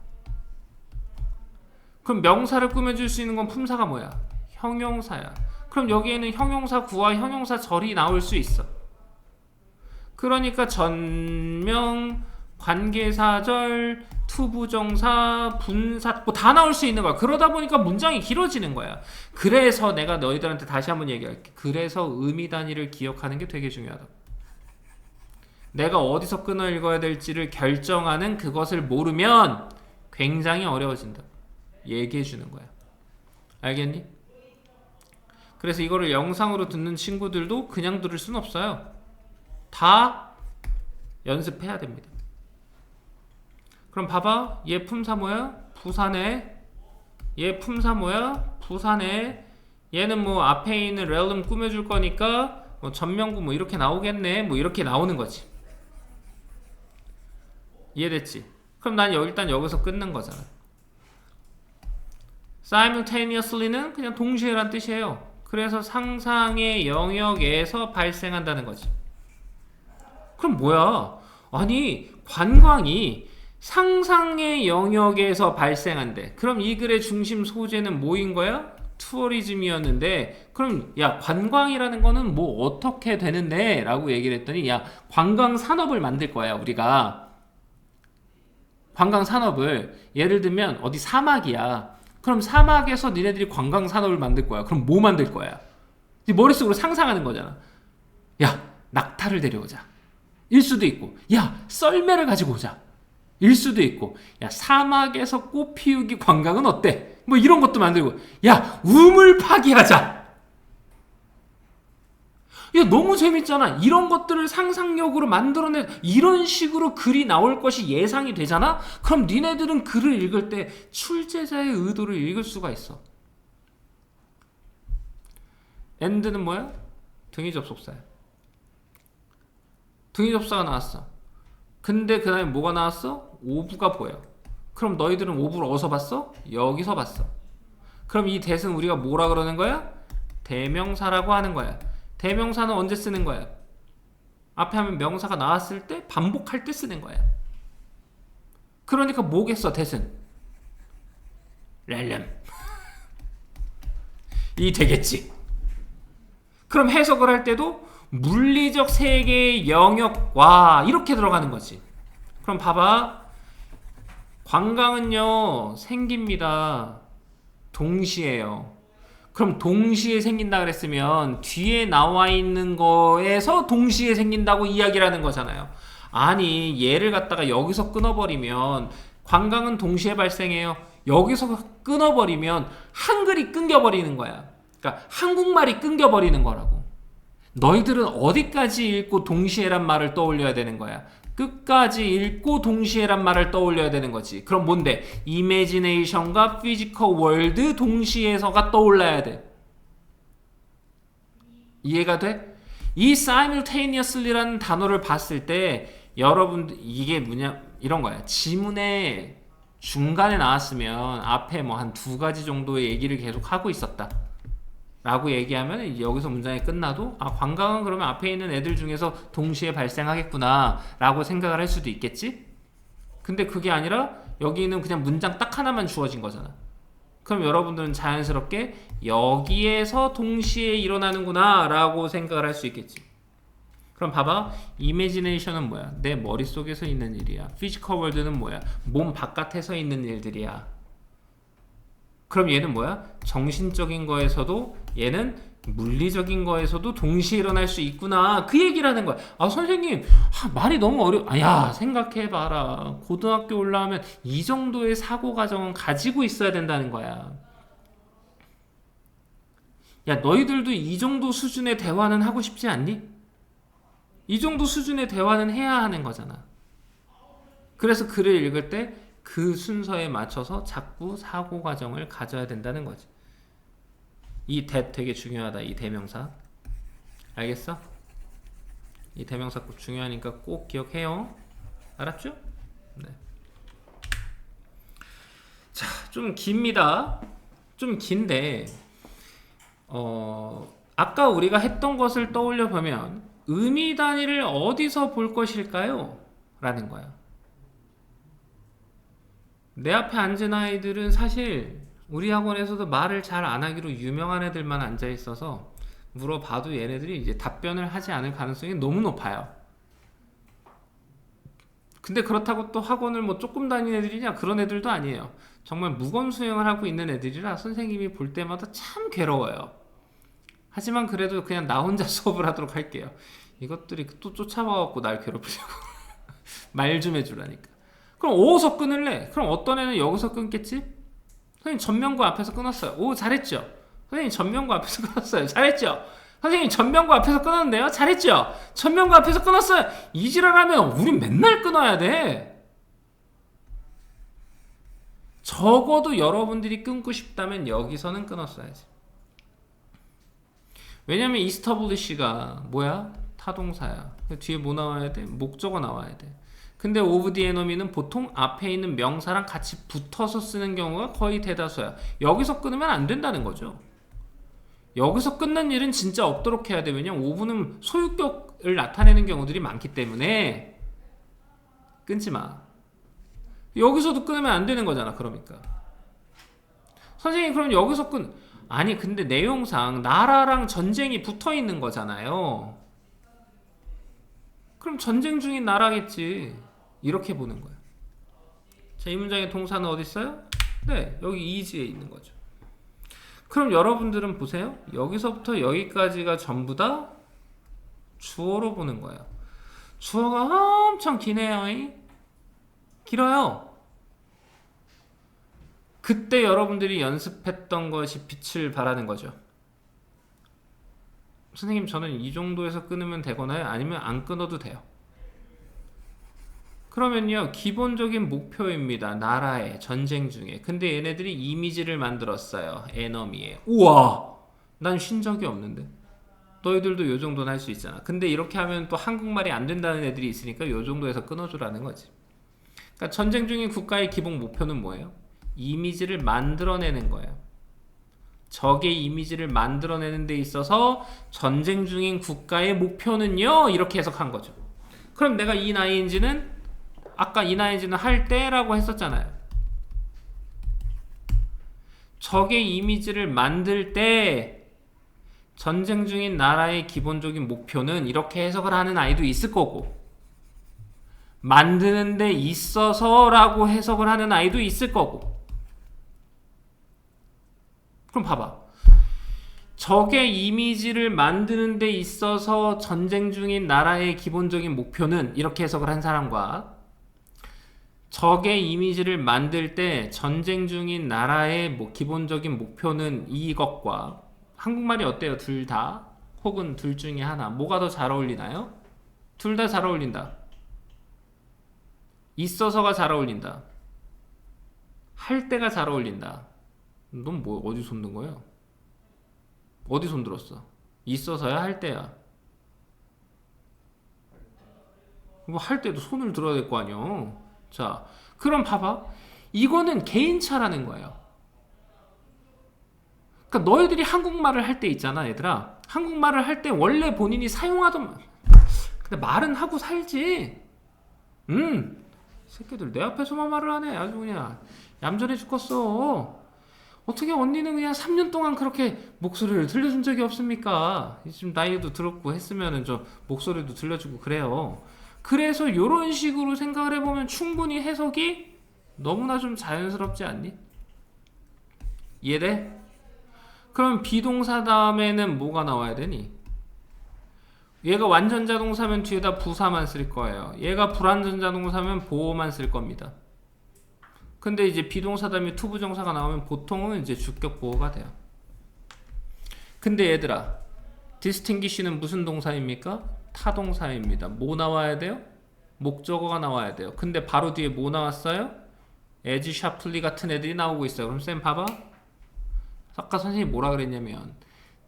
그럼 명사를 꾸며줄 수 있는 건 품사가 뭐야? 형용사야. 그럼 여기에는 형용사 구와 형용사 절이 나올 수 있어. 그러니까 전명, 관계사절, 투부정사, 분사 뭐 다 나올 수 있는 거야. 그러다 보니까 문장이 길어지는 거야. 그래서 내가 너희들한테 다시 한번 얘기할게. 그래서 의미 단위를 기억하는 게 되게 중요하다. 내가 어디서 끊어 읽어야 될지를 결정하는 그것을 모르면 굉장히 어려워진다. 얘기해 주는 거야. 알겠니? 그래서 이거를 영상으로 듣는 친구들도 그냥 들을 수는 없어요. 다 연습해야 됩니다. 그럼 봐봐. 얘 품사 뭐야? 부사네. 얘 품사 뭐야? 부사네. 얘는 뭐 앞에 있는 렐름 꾸며줄 거니까 뭐 전명구 뭐 이렇게 나오겠네. 뭐 이렇게 나오는 거지. 이해됐지? 그럼 난 일단 여기서 끊는 거잖아. simultaneously는 그냥 동시에란 뜻이에요. 그래서 상상의 영역에서 발생한다는 거지. 그럼 뭐야? 아니 관광이 상상의 영역에서 발생한대. 그럼 이 글의 중심 소재는 뭐인 거야? 투어리즘이었는데 그럼 야 관광이라는 거는 뭐 어떻게 되는데? 라고 얘기를 했더니 야 관광 산업을 만들 거야 우리가. 관광 산업을 예를 들면 어디 사막이야. 그럼 사막에서 니네들이 관광 산업을 만들 거야. 그럼 뭐 만들 거야? 네 머릿속으로 상상하는 거잖아. 야 낙타를 데려오자. 일 수도 있고 야 썰매를 가지고 오자. 일 수도 있고 야 사막에서 꽃 피우기 관광은 어때? 뭐 이런 것도 만들고 야 우물 파기하자. 야 너무 재밌잖아. 이런 것들을 상상력으로 만들어내 이런 식으로 글이 나올 것이 예상이 되잖아. 그럼 니네들은 글을 읽을 때 출제자의 의도를 읽을 수가 있어. and는 뭐야? 등위 접속사야. 등위 접속사가 나왔어. 근데 그 다음에 뭐가 나왔어? 오브가 보여. 그럼 너희들은 오브를 어디서 봤어? 여기서 봤어. 그럼 이 that은 우리가 뭐라 그러는 거야? 대명사라고 하는 거야. 대명사는 언제 쓰는 거야? 앞에 하면 명사가 나왔을 때 반복할 때 쓰는 거야. 그러니까 뭐겠어 that은? 렐름 이 되겠지. 그럼 해석을 할 때도 물리적 세계의 영역과 이렇게 들어가는 거지. 그럼 봐봐. 관광은요 생깁니다. 동시에요. 그럼 동시에 생긴다 그랬으면 뒤에 나와 있는 거에서 동시에 생긴다고 이야기를 하는 거잖아요. 아니 얘를 갖다가 여기서 끊어버리면 관광은 동시에 발생해요. 여기서 끊어버리면 한글이 끊겨버리는 거야. 그러니까 한국말이 끊겨버리는 거라고. 너희들은 어디까지 읽고 동시에란 말을 떠올려야 되는 거야? 끝까지 읽고 동시에란 말을 떠올려야 되는 거지. 그럼 뭔데? imagination과 physical world 동시에서가 떠올라야 돼. 이해가 돼? 이 simultaneously라는 단어를 봤을 때 여러분들 이게 뭐냐 이런 거야. 지문에 중간에 나왔으면 앞에 뭐 한 두 가지 정도의 얘기를 계속 하고 있었다 라고 얘기하면 여기서 문장이 끝나도 아 관광은 그러면 앞에 있는 애들 중에서 동시에 발생하겠구나 라고 생각을 할 수도 있겠지? 근데 그게 아니라 여기는 그냥 문장 딱 하나만 주어진 거잖아. 그럼 여러분들은 자연스럽게 여기에서 동시에 일어나는구나 라고 생각을 할 수 있겠지. 그럼 봐봐. imagination은 뭐야? 내 머릿속에서 있는 일이야. physical world는 뭐야? 몸 바깥에서 있는 일들이야. 그럼 얘는 뭐야? 정신적인 거에서도 얘는 물리적인 거에서도 동시에 일어날 수 있구나. 그 얘기를 하는 거야. 아 선생님 말이 너무 야 생각해봐라. 고등학교 올라오면 이 정도의 사고 과정은 가지고 있어야 된다는 거야. 야 너희들도 이 정도 수준의 대화는 하고 싶지 않니? 이 정도 수준의 대화는 해야 하는 거잖아. 그래서 글을 읽을 때 그 순서에 맞춰서 자꾸 사고 과정을 가져야 된다는 거지. 이 that 되게 중요하다. 이 대명사. 알겠어? 이 대명사 꼭 중요하니까 꼭 기억해요. 알았죠? 네. 자, 좀 깁니다. 좀 긴데 아까 우리가 했던 것을 떠올려 보면 의미 단위를 어디서 볼 것일까요? 라는 거야. 내 앞에 앉은 아이들은 사실 우리 학원에서도 말을 잘 안 하기로 유명한 애들만 앉아 있어서 물어봐도 얘네들이 이제 답변을 하지 않을 가능성이 너무 높아요. 근데 그렇다고 또 학원을 뭐 조금 다니는 애들이냐? 그런 애들도 아니에요. 정말 무건 수행을 하고 있는 애들이라 선생님이 볼 때마다 참 괴로워요. 하지만 그래도 그냥 나 혼자 수업을 하도록 할게요. 이것들이 또 쫓아와갖고 날 괴롭히려고 말 좀 해주라니까. 그럼 어디서 끊을래? 그럼 어떤 애는 여기서 끊겠지? 선생님 전면과 앞에서 끊었어요. 오, 잘했죠? 선생님 전면과 앞에서 끊었어요. 잘했죠? 선생님 전면과 앞에서 끊었는데요? 잘했죠? 전면과 앞에서 끊었어요. 이 지랄하면 우린 맨날 끊어야 돼. 적어도 여러분들이 끊고 싶다면 여기서는 끊었어야지. 왜냐면 이스터블리쉬가 뭐야? 타동사야. 뒤에 뭐 나와야 돼? 목적어 나와야 돼. 근데 오브 디 에너미는 보통 앞에 있는 명사랑 같이 붙어서 쓰는 경우가 거의 대다수야. 여기서 끊으면 안 된다는 거죠. 여기서 끝난 일은 진짜 없도록 해야 돼. 왜냐면 오브는 소유격을 나타내는 경우들이 많기 때문에 끊지 마. 여기서도 끊으면 안 되는 거잖아. 그러니까 선생님 그럼 여기서 아니 근데 내용상 나라랑 전쟁이 붙어 있는 거잖아요. 그럼 전쟁 중인 나라겠지. 이렇게 보는 거야. 자, 이 문장의 동사는 어디 있어요? 네, 여기 is에 있는 거죠. 그럼 여러분들은 보세요. 여기서부터 여기까지가 전부 다 주어로 보는 거예요. 주어가 엄청 기네요. 길어요. 그때 여러분들이 연습했던 것이 빛을 발하는 거죠. 선생님 저는 이 정도에서 끊으면 되거나요? 아니면 안 끊어도 돼요. 그러면요, 기본적인 목표입니다. 나라에, 전쟁 중에. 근데 얘네들이 이미지를 만들었어요. 에너미에. 우와! 난 쉰 적이 없는데. 너희들도 요 정도는 할 수 있잖아. 근데 이렇게 하면 또 한국말이 안 된다는 애들이 있으니까 요 정도에서 끊어주라는 거지. 그러니까 전쟁 중인 국가의 기본 목표는 뭐예요? 이미지를 만들어내는 거예요. 적의 이미지를 만들어내는 데 있어서 전쟁 중인 국가의 목표는요, 이렇게 해석한 거죠. 그럼 내가 인ing는 아까 인ing는 할 때라고 했었잖아요. 적의 이미지를 만들 때 전쟁 중인 나라의 기본적인 목표는 이렇게 해석을 하는 아이도 있을 거고, 만드는 데 있어서라고 해석을 하는 아이도 있을 거고. 그럼 봐봐. 적의 이미지를 만드는 데 있어서 전쟁 중인 나라의 기본적인 목표는 이렇게 해석을 한 사람과, 적의 이미지를 만들 때 전쟁 중인 나라의 기본적인 목표는 이것과, 한국말이 어때요? 둘 다? 혹은 둘 중에 하나. 뭐가 더 잘 어울리나요? 둘 다 잘 어울린다. 있어서가 잘 어울린다. 할 때가 잘 어울린다. 넌 뭐 어디 손 든 거야? 어디 손 들었어? 있어서야 할 때야. 뭐 할 때도 손을 들어야 될 거 아니야. 자, 그럼 봐봐. 이거는 개인차라는 거예요. 그러니까 너희들이 한국말을 할 때 있잖아, 얘들아. 한국말을 할 때 원래 본인이 사용하던 근데 말은 하고 살지. 새끼들 내 앞에서만 말을 하네. 아주 그냥 얌전해 죽겠어. 어떻게 언니는 그냥 3년 동안 그렇게 목소리를 들려준 적이 없습니까? 지금 나이도 들었고 했으면은 좀 목소리도 들려주고 그래요. 그래서 요런 식으로 생각을 해보면 충분히 해석이 너무나 좀 자연스럽지 않니? 이해돼? 그럼 비동사 다음에는 뭐가 나와야 되니? 얘가 완전자동사면 뒤에다 부사만 쓸 거예요. 얘가 불완전자동사면 보어만 쓸 겁니다. 근데 이제 비동사 다음에 투부정사가 나오면 보통은 이제 주격 보어가 돼요. 근데 얘들아, distinguish는 무슨 동사입니까? 타동사입니다. 뭐 나와야 돼요? 목적어가 나와야 돼요. 근데 바로 뒤에 뭐 나왔어요? as sharply 같은 애들이 나오고 있어요. 그럼 쌤 봐봐. 아까 선생님이 뭐라 그랬냐면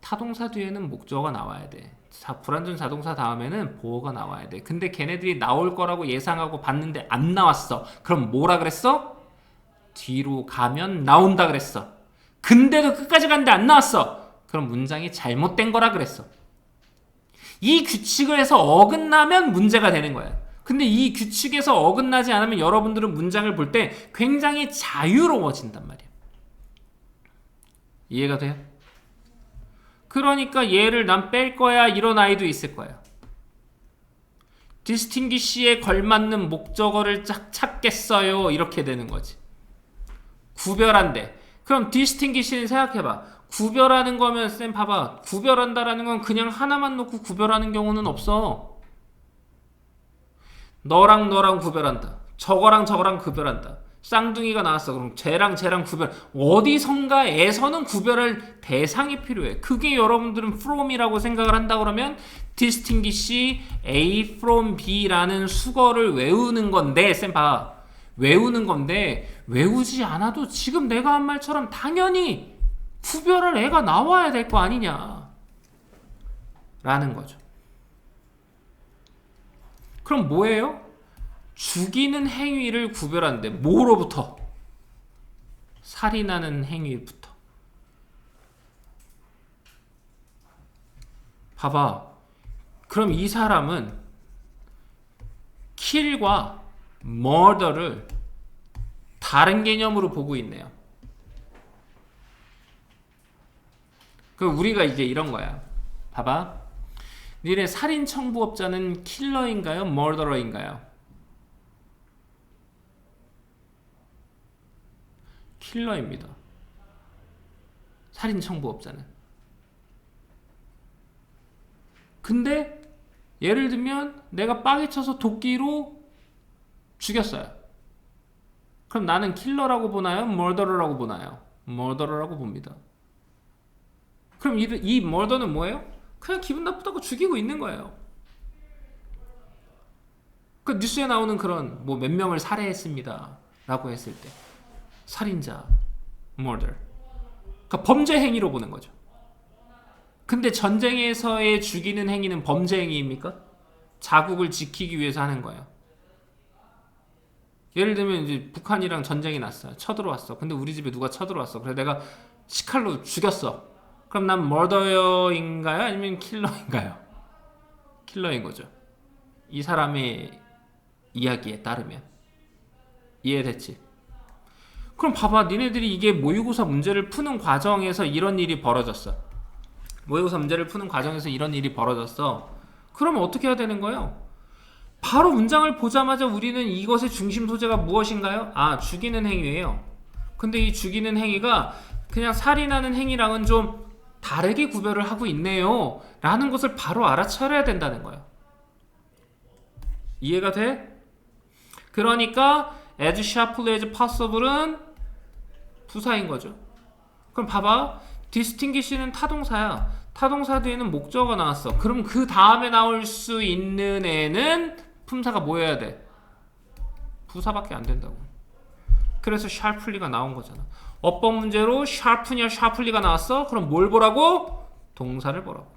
타동사 뒤에는 목적어가 나와야 돼. 불완전 자동사 다음에는 보어가 나와야 돼. 근데 걔네들이 나올 거라고 예상하고 봤는데 안 나왔어. 그럼 뭐라 그랬어? 뒤로 가면 나온다 그랬어. 근데도 끝까지 갔는데 안 나왔어. 그럼 문장이 잘못된 거라 그랬어. 이 규칙을 해서 어긋나면 문제가 되는 거야. 근데 이 규칙에서 어긋나지 않으면 여러분들은 문장을 볼 때 굉장히 자유로워진단 말이야. 이해가 돼요? 그러니까 얘를 난 뺄 거야 이런 아이도 있을 거야. distinguish에 걸맞는 목적어를 짝 찾겠어요. 이렇게 되는 거지. 구별한대. 그럼 distinguish는 생각해봐. 구별하는 거면 쌤 봐봐. 구별한다라는 건 그냥 하나만 놓고 구별하는 경우는 없어. 너랑 너랑 구별한다. 저거랑 저거랑 구별한다. 쌍둥이가 나왔어. 그럼 쟤랑 쟤랑 구별. 어디선가에서는 구별할 대상이 필요해. 그게 여러분들은 from이라고 생각을 한다 그러면 distinguish A from B라는 수거를 외우는 건데 쌤 봐. 외우는 건데 외우지 않아도 지금 내가 한 말처럼 당연히 구별할 애가 나와야 될 거 아니냐 라는 거죠. 그럼 뭐예요? 죽이는 행위를 구별하는데 뭐로부터? 살인하는 행위부터. 봐봐. 그럼 이 사람은 kill과 murder를 다른 개념으로 보고 있네요. 그럼 우리가 이제 이런 거야. 봐봐. 니네 살인 청부업자는 킬러인가요? 머더러인가요? 킬러입니다. 살인 청부업자는. 근데 예를 들면 내가 빠개 쳐서 도끼로 죽였어요. 그럼 나는 킬러라고 보나요? 머더러라고 보나요? 머더러라고 봅니다. 그럼 이 머더는 뭐예요? 그냥 기분 나쁘다고 죽이고 있는 거예요. 그 뉴스에 나오는 그런 뭐 몇 명을 살해했습니다 라고 했을 때 살인자, murder. 그러니까 범죄 행위로 보는 거죠. 근데 전쟁에서의 죽이는 행위는 범죄 행위입니까? 자국을 지키기 위해서 하는 거예요. 예를 들면 이제 북한이랑 전쟁이 났어요. 쳐들어왔어. 근데 우리 집에 누가 쳐들어왔어. 그래서 내가 식칼로 죽였어. 그럼 난 머더인가요? 아니면 킬러인가요? 킬러인 거죠. 이 사람의 이야기에 따르면. 이해됐지? 그럼 봐봐. 니네들이 이게 모의고사 문제를 푸는 과정에서 이런 일이 벌어졌어. 모의고사 문제를 푸는 과정에서 이런 일이 벌어졌어. 그러면 어떻게 해야 되는 거예요? 바로 문장을 보자마자 우리는 이것의 중심 소재가 무엇인가요? 아, 죽이는 행위예요. 근데 이 죽이는 행위가 그냥 살인하는 행위랑은 좀 다르게 구별을 하고 있네요 라는 것을 바로 알아차려야 된다는 거예요. 이해가 돼? 그러니까 as sharply as possible은 부사인 거죠. 그럼 봐봐. distinguish는 타동사야. 타동사 뒤에는 목적어가 나왔어. 그럼 그 다음에 나올 수 있는 애는 품사가 뭐여야 돼? 부사밖에 안 된다고. 그래서 sharply가 나온 거잖아. 어법 문제로 sharp냐 sharply가 나왔어? 그럼 뭘 보라고? 동사를 보라고.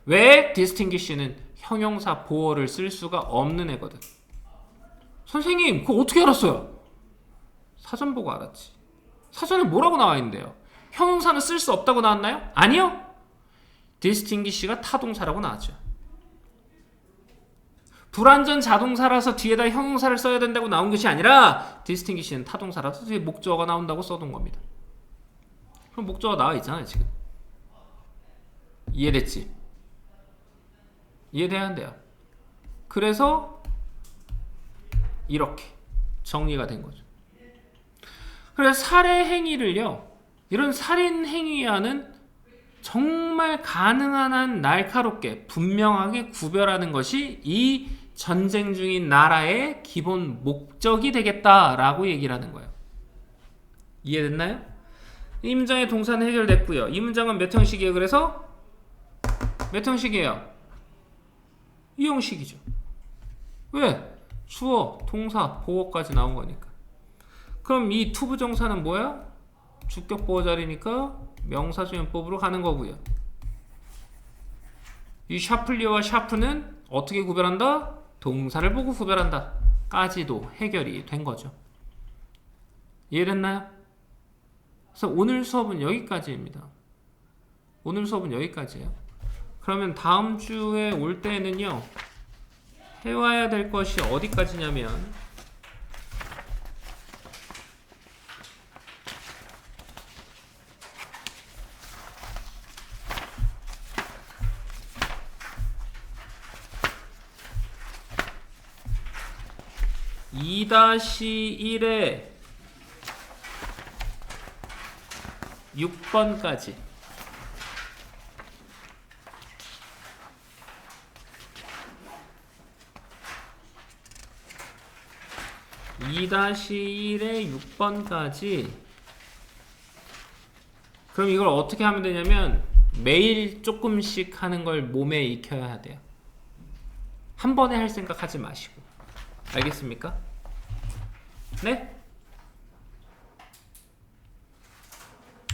왜? distinguish는 형용사 보어를 쓸 수가 없는 애거든. 선생님 그거 어떻게 알았어요? 사전 보고 알았지. 사전에 뭐라고 나와 있는데요? 형용사는 쓸 수 없다고 나왔나요? 아니요. distinguish가 타동사라고 나왔죠. 불완전 자동사라서 뒤에다 형용사를 써야 된다고 나온 것이 아니라 distinguish는 타동사라서 뒤에 목적어가 나온다고 써둔 겁니다. 그럼 목적어가 나와 있잖아요 지금. 이해됐지? 이해돼야 한대요. 그래서 이렇게 정리가 된 거죠. 그래서 살해 행위를요, 이런 살인 행위와는 정말 가능한 한 날카롭게 분명하게 구별하는 것이 이 전쟁 중인 나라의 기본 목적이 되겠다라고 얘기를 하는 거예요. 이해됐나요? 이 문장의 동사는 해결됐고요. 이 문장은 몇 형식이에요? 그래서 몇 형식이에요? 이 형식이죠. 왜? 주어, 동사, 보어까지 나온 거니까. 그럼 이 투부정사는 뭐야? 주격 보어 자리니까 명사주연법으로 가는 거고요. 이 샤플리와 샤프는 어떻게 구별한다? 동사를 보고 구별한다. 까지도 해결이 된 거죠. 이해됐나요? 그래서 오늘 수업은 여기까지입니다. 오늘 수업은 여기까지예요. 그러면 다음 주에 올 때는요, 해와야 될 것이 어디까지냐면 2-1에 6번까지. (2-1에 6번까지) 그럼 이걸 어떻게 하면 되냐면 매일 조금씩 하는 걸 몸에 익혀야 돼요. 한 번에 할 생각 하지 마시고. 알겠습니까? 네?